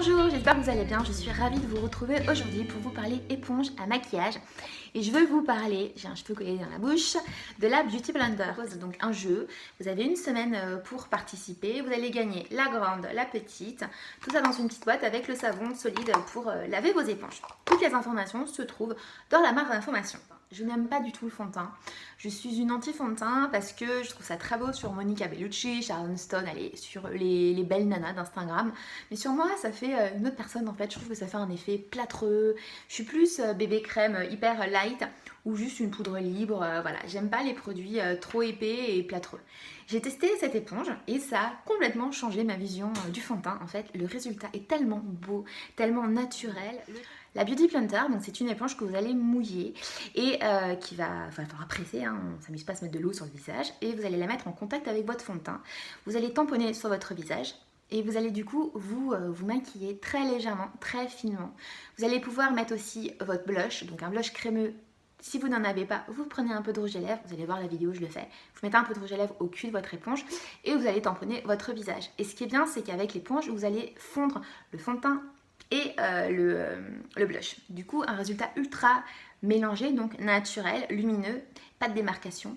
Bonjour, j'espère que vous allez bien. Je suis ravie de vous retrouver aujourd'hui pour vous parler éponge à maquillage. Et je veux vous parler, j'ai un cheveu collé dans la bouche, de la Beauty Blender. C'est donc un jeu, vous avez une semaine pour participer. Vous allez gagner la grande, la petite, tout ça dans une petite boîte avec le savon solide pour laver vos éponges. Toutes les informations se trouvent dans la barre d'informations. Je n'aime pas du tout le fond de teint. Je suis une anti-fond de teint parce que je trouve ça très beau sur Monica Bellucci, Sharon Stone, allez, sur les belles nanas d'Instagram. Mais sur moi, ça fait une autre personne en fait. Je trouve que ça fait un effet plâtreux. Je suis plus bébé crème hyper light ou juste une poudre libre. Voilà, j'aime pas les produits trop épais et plâtreux. J'ai testé cette éponge et ça a complètement changé ma vision du fond de teint. En fait, le résultat est tellement beau, tellement naturel. La Beauty Blender, donc c'est une éponge que vous allez mouiller et qui va falloir presser, hein, on ne s'amuse pas à se mettre de l'eau sur le visage, et vous allez la mettre en contact avec votre fond de teint. Vous allez tamponner sur votre visage et vous allez du coup vous maquiller très légèrement, très finement. Vous allez pouvoir mettre aussi votre blush, donc un blush crémeux. Si vous n'en avez pas, vous prenez un peu de rouge à lèvres, vous allez voir la vidéo, je le fais. Vous mettez un peu de rouge à lèvres au cul de votre éponge et vous allez tamponner votre visage. Et ce qui est bien, c'est qu'avec l'éponge, vous allez fondre le fond de teint et le blush. Du coup, un résultat ultra mélangé, donc naturel, lumineux, pas de démarcation.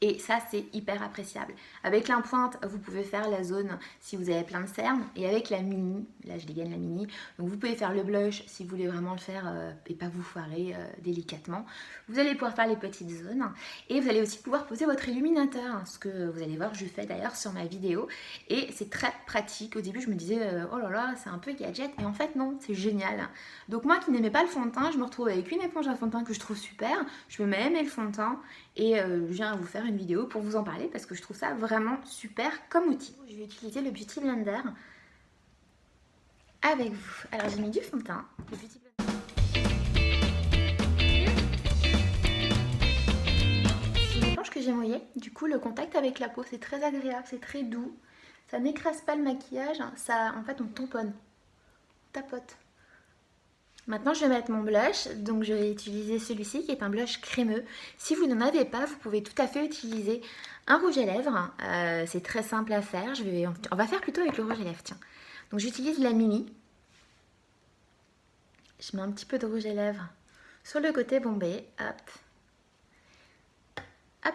Et ça, c'est hyper appréciable. Avec l'impointe, vous pouvez faire la zone si vous avez plein de cernes. Et avec la mini, là je dégaine la mini, donc vous pouvez faire le blush si vous voulez vraiment le faire et pas vous foirer délicatement. Vous allez pouvoir faire les petites zones. Et vous allez aussi pouvoir poser votre illuminateur, ce que vous allez voir, je fais d'ailleurs sur ma vidéo. Et c'est très pratique. Au début, je me disais, oh là là, c'est un peu gadget. Et en fait, non, c'est génial. Donc moi qui n'aimais pas le fond de teint, je me retrouve avec une éponge à fond de teint que je trouve super. Je me mets à aimer le fond de teint. Et je viens vous faire une vidéo pour vous en parler parce que je trouve ça vraiment super comme outil. Je vais utiliser le Beauty Blender avec vous. Alors j'ai mis du fond de teint, le Beauty Blender. C'est une éponge que j'ai mouillée, du coup le contact avec la peau c'est très agréable, c'est très doux. Ça n'écrase pas le maquillage, ça, en fait on tamponne, on tapote. Maintenant, je vais mettre mon blush, donc je vais utiliser celui-ci qui est un blush crémeux. Si vous n'en avez pas, vous pouvez tout à fait utiliser un rouge à lèvres. C'est très simple à faire. On va faire plutôt avec le rouge à lèvres, tiens. Donc j'utilise la mini. Je mets un petit peu de rouge à lèvres sur le côté bombé. Hop. Hop.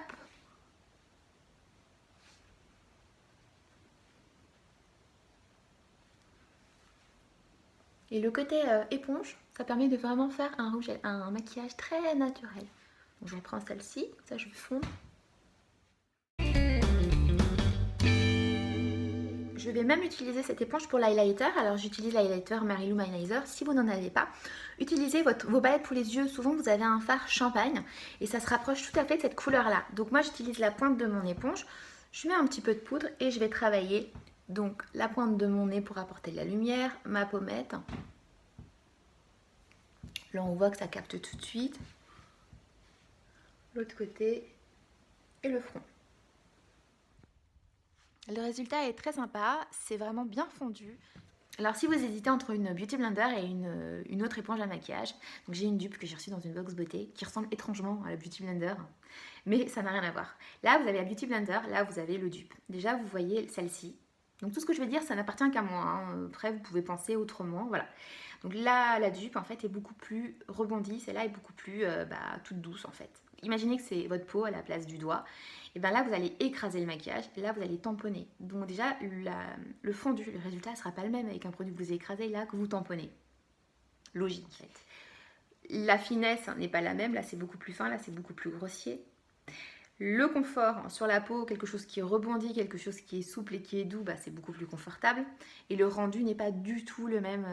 Et le côté éponge, ça permet de vraiment faire un maquillage très naturel. Donc je reprends celle-ci, ça je vais fondre. Je vais même utiliser cette éponge pour l'highlighter. Alors j'utilise l'highlighter Mary Lou Highlighter. Si vous n'en avez pas, utilisez vos palettes pour les yeux. Souvent vous avez un fard champagne et ça se rapproche tout à fait de cette couleur-là. Donc moi j'utilise la pointe de mon éponge. Je mets un petit peu de poudre et je vais travailler donc la pointe de mon nez pour apporter de la lumière, ma pommette. Là on voit que ça capte tout de suite. L'autre côté et le front. Le résultat est très sympa, c'est vraiment bien fondu. Alors si vous hésitez entre une Beauty Blender et une autre éponge à maquillage, donc j'ai une dupe que j'ai reçue dans une box beauté qui ressemble étrangement à la Beauty Blender, mais ça n'a rien à voir. Là vous avez la Beauty Blender, là vous avez le dupe. Déjà vous voyez celle-ci. Donc tout ce que je vais dire ça n'appartient qu'à moi, hein. Après vous pouvez penser autrement, voilà. Donc là la dupe en fait est beaucoup plus rebondie, celle-là est beaucoup plus toute douce en fait. Imaginez que c'est votre peau à la place du doigt. Et bien là, vous allez écraser le maquillage et là, vous allez tamponner. Donc déjà, le fondu, le résultat ne sera pas le même avec un produit que vous écrasez là que vous tamponnez. Logique en fait. La finesse n'est pas la même, là c'est beaucoup plus fin, là c'est beaucoup plus grossier. Le confort sur la peau, quelque chose qui rebondit, quelque chose qui est souple et qui est doux, c'est beaucoup plus confortable. Et le rendu n'est pas du tout le même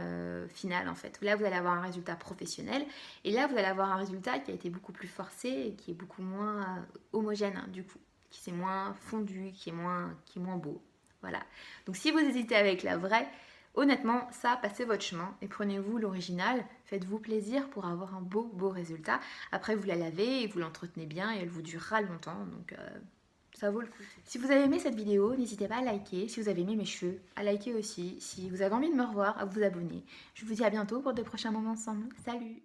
final en fait. Là, vous allez avoir un résultat professionnel. Et là, vous allez avoir un résultat qui a été beaucoup plus forcé et qui est beaucoup moins homogène du coup. Qui c'est moins fondu, qui est moins beau. Voilà. Donc si vous hésitez avec la vraie, honnêtement, ça, passez votre chemin et prenez-vous l'original, faites-vous plaisir pour avoir un beau résultat. Après, vous la lavez et vous l'entretenez bien et elle vous durera longtemps, donc ça vaut le coup. Si vous avez aimé cette vidéo, n'hésitez pas à liker. Si vous avez aimé mes cheveux, à liker aussi. Si vous avez envie de me revoir, à vous abonner. Je vous dis à bientôt pour de prochains moments ensemble. Salut!